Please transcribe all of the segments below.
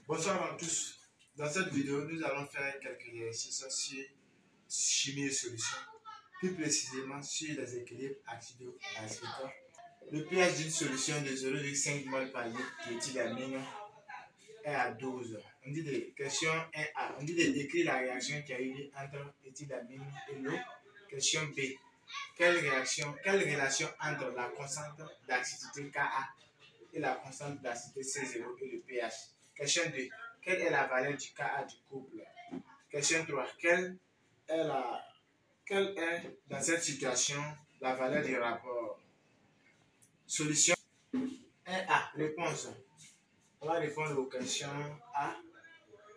Bonsoir à tous. Dans cette vidéo, nous allons faire quelques exercices sur chimie et solutions, plus précisément sur les équilibres acido-basiques. Le pH d'une solution de 0,5 mol par litre d'éthylamine est à 12. On dit de question 1A. On dit de décrire la réaction qui a eu lieu entre éthylamine et l'eau. Question B. Quelle relation entre la constante d'acidité Ka et la constante d'acidité C0 et le pH? Question 2. Quelle est la valeur du Ka du couple? Question 3. Quelle est dans cette situation la valeur du rapport? Solution 1A. Réponse. On va répondre aux questions A.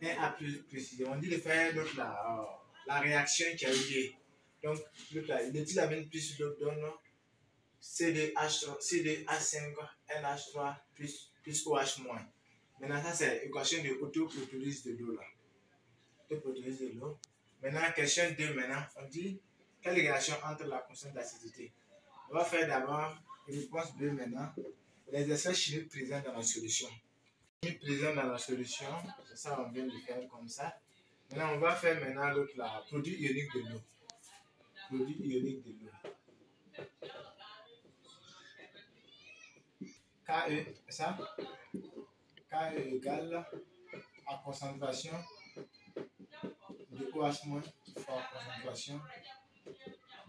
1A plus précisément. On dit de faire la réaction qui a eu lieu. Donc, l'éthylamine plus l'eau donne C2H5NH3 plus OH-. Maintenant, ça c'est l'équation de autoprotolyse de l'eau. Maintenant, question 2, on dit quelle relation entre la constante d'acidité? On va faire d'abord réponse 2 maintenant. Les espèces chimiques présentes dans la solution. Présentes dans la solution, c'est ça, on vient de faire comme ça. Maintenant, on va faire maintenant l'autre là, produit ionique de l'eau. Produit ionique de l'eau. Ke, c'est ça? Ke égale à concentration de OH- fois concentration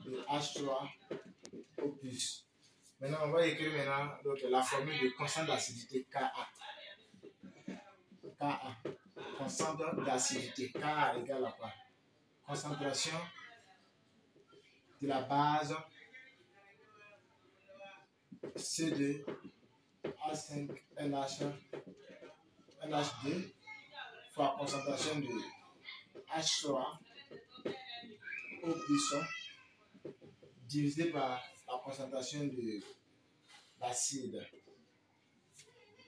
de H3O+. Maintenant, on va écrire la formule de constante d'acidité Ka. Constante d'acidité. Ka égale à quoi? Concentration de la base C2H5NH2 fois concentration de H3O+ divisé par la concentration de l'acide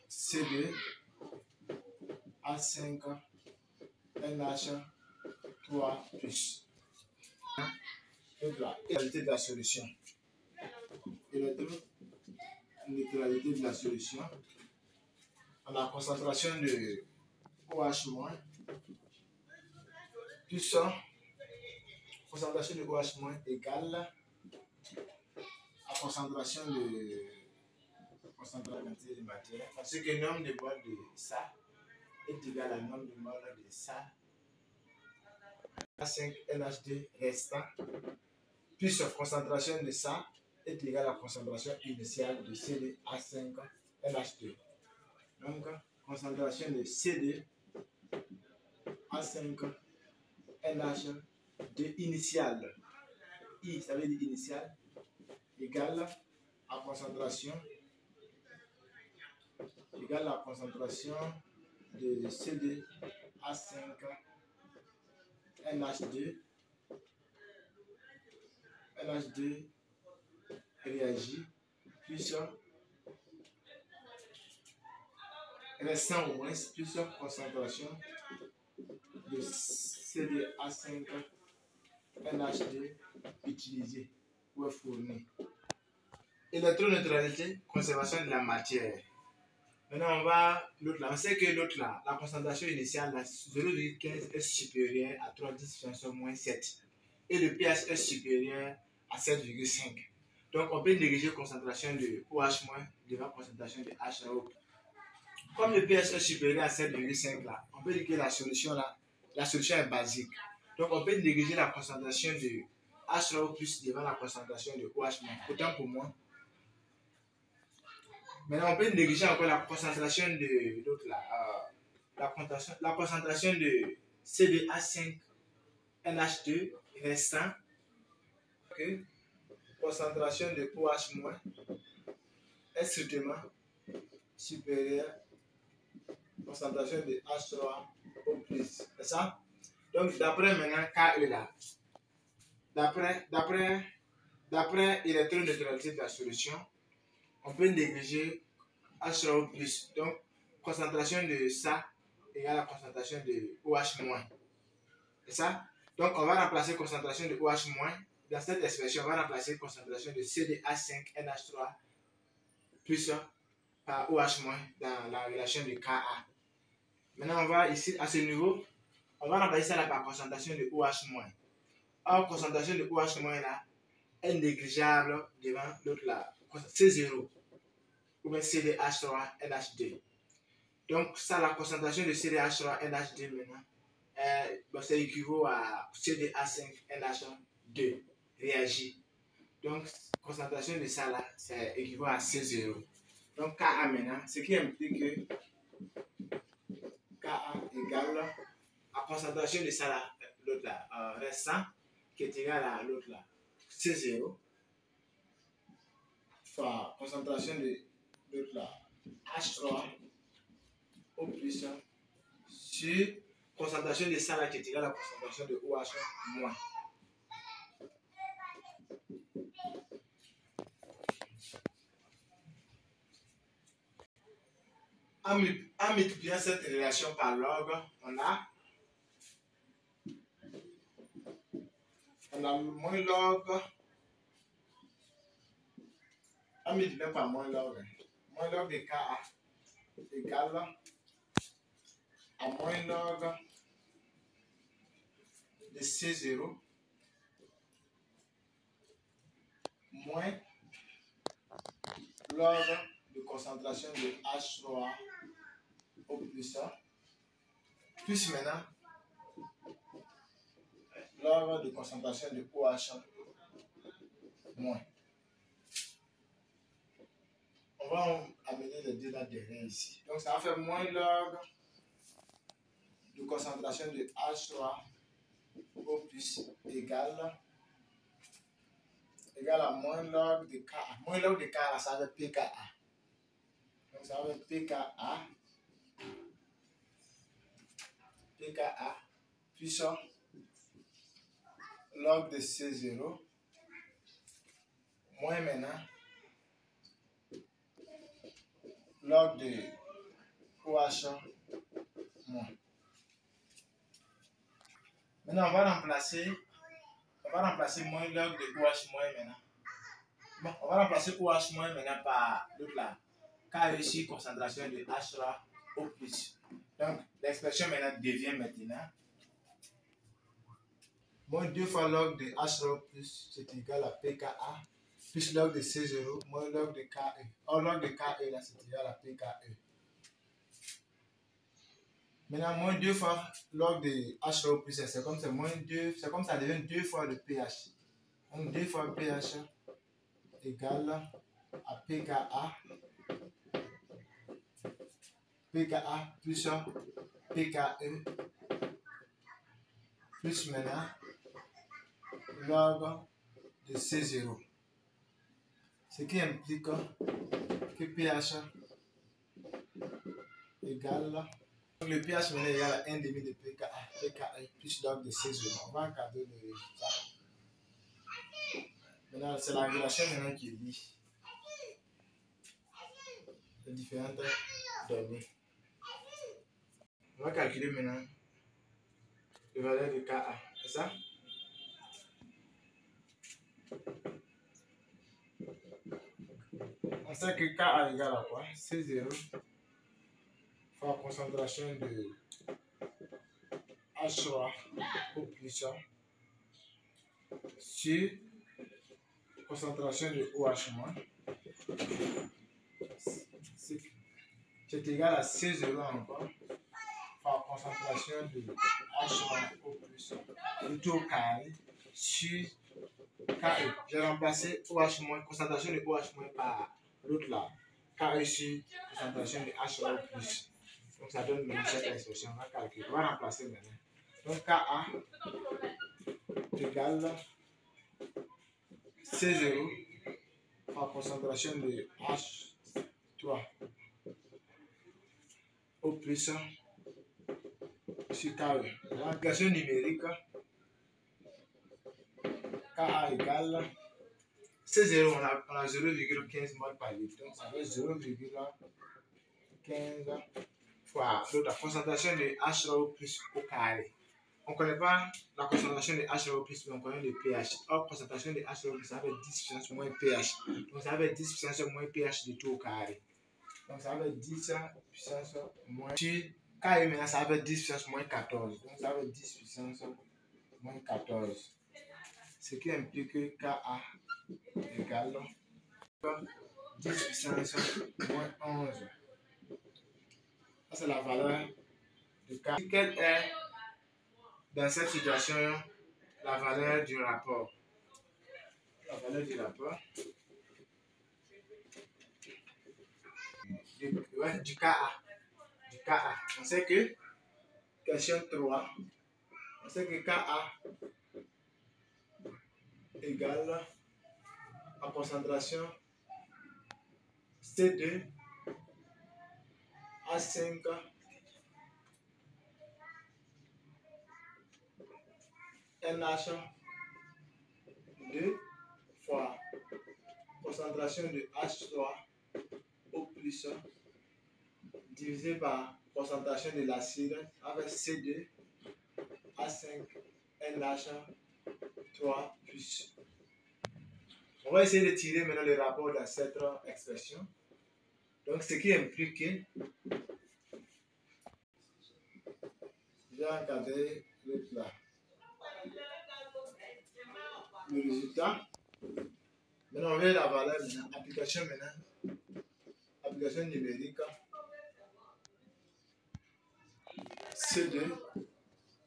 C2H5NH3+. La neutralité de la solution. Neutralité de la solution. On a la concentration de OH- plus concentration de OH- égale à concentration de matière. Parce que le nombre de moles de ça est égal à nombre de moles de ça. H5NH2 restant plus concentration de ça est égal à la concentration initiale de C2H5NH2. Donc, concentration de C2H5NH2 initiale, I ça veut dire initiale, égale à concentration de C2H5NH2 réagit plus restant au moins plus concentration de C2H5NH2 utilisée ou fournie. Électroneutralité, conservation de la matière. Maintenant, on sait que l'autre là, la concentration initiale, 0,15 est supérieure à 3,10⁻⁷ et le pH est supérieur à 7,5. Donc, on peut négliger concentration de OH- devant concentration de H2O. Comme le pH est supérieur à 7,5 là, on peut dire que la solution est basique. Donc, on peut négliger la concentration de H2O+ devant la concentration de OH-. Autant pour moi. Maintenant, on peut négliger encore la concentration de l'autre là, la concentration de C2H5NH2 restant, que concentration de OH- est strictement supérieure à la concentration de H3O+. C'est ça? Donc, d'après maintenant KE là, d'après électroneutralité de la solution, on peut négliger H3O+. Donc, concentration de ça égale à la concentration de OH-. C'est ça? Donc, on va remplacer concentration de OH-. Dans cette expression, on va remplacer concentration de C2H5NH3 plus par OH- dans la relation de Ka. Maintenant, on va ici, à ce niveau, on va remplacer ça par concentration de OH-. Or, concentration de OH- là, est négligeable devant l'autre là. C0 ou bien CDH3NH2. Donc, ça, la concentration de CDH3NH2 maintenant, ça équivaut à CDH5NH2 réagit. Donc, concentration de ça là, ça équivaut à C0. Donc, Ka maintenant, ce qui implique que Ka égale la concentration de ça là, l'autre là, restant, qui est égal à l'autre là, C0, fois concentration de l'autre là, H3 au plus sur concentration de ça là, qui est égal à la concentration de OH moins. En multipliant cette relation par log, on a moins log, en multipliant par moins log de Ka égale à moins log de C0 moins log de concentration de H3 au plus maintenant log de concentration de OH moins. On va amener les deux là derrière ici. Donc ça va faire moins log de concentration de H3 au plus égale à moins log de Ka. Moins log de Ka, là, ça va être pKa. Donc ça va être pKa plus log de C0 moins maintenant log de OH moins. Maintenant, on va remplacer moins log de OH moins maintenant. Bon, on va remplacer OH moins maintenant par l'autre là. K ici, concentration de H3 au plus. Donc, l'expression maintenant devient maintenant moins 2 fois log de H3 plus, c'est égal à pKa plus log de C0 moins log de Ke. Or, log de Ke là, c'est égal à pKe. Maintenant, moins 2 fois log de H3 plus, c'est comme c'est moins 2, c'est comme ça devient 2 fois le pH. Donc 2 fois pH égale à pKa plus pKe plus maintenant log de C0. Ce qui implique que pH égale, le pH maintenant égale à 1,5 de pKe plus log de C0. On va encadrer le résultat. Maintenant, c'est la relation maintenant qui lie les différentes données. On va calculer maintenant le valeur de Ka. C'est ça? On sait que Ka égale à quoi? C0 fois concentration de H3 au plus sur concentration de OH moins. C'est égal à C0 encore par concentration de H1 au plus le tout au carré sur Ke. J'ai remplacé OH-, concentration de OH- par l'autre là. Ke sur concentration de H1 au plus. Donc ça donne maintenant cette expression. On va calculer. On va remplacer maintenant. Donc Ka égale C0 par concentration de H3 au plus sur Ke. L'application numérique, Ka égale C0, on a 0,15 mol par litre. Donc ça fait 0,15 fois la concentration de H3O plus au carré. On ne connaît pas la concentration de H3O plus, mais on connaît le pH. Or, concentration de H3O plus, ça fait 10 puissance moins pH. Donc ça fait 10 puissance moins pH de tout au carré. Donc ça fait 10 puissance moins sur K maintenant, ça va être 10 puissance moins 14. Donc, ça va être 10 puissance moins 14. Ce qui implique que Ka égale 10 puissance moins 11. Ça, c'est la valeur de K. Quelle est, dans cette situation, la valeur du rapport? La valeur du rapport du KA. Du KA. On sait que, question 3, on sait que KA égale à concentration C2 A5 NH2 fois concentration de H3 au plus divisé par concentration de l'acide avec C2 A5 NH3 plus. On va essayer de tirer maintenant le rapport dans cette expression. Donc, ce qui implique que j'ai encadré le plat. Le résultat, maintenant on veut la valeur maintenant, application maintenant, application numérique C2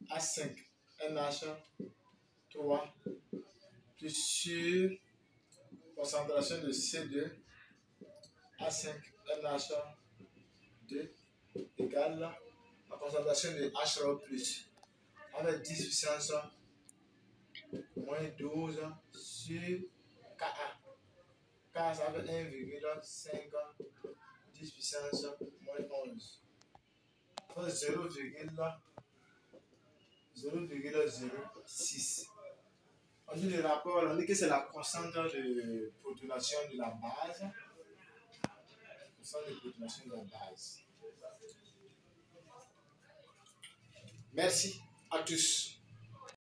A5 NH3 plus sur concentration de C2 A5 NH2 égale la concentration de H3 plus avec 10 puissance moins 12 sur Ka. Ka, ça fait 1,5 10 puissance moins 11. Ça fait 0,06. On dit le rapport, on dit que c'est la constante de protonation de la base. Constante de protonation de la base. Merci à tous.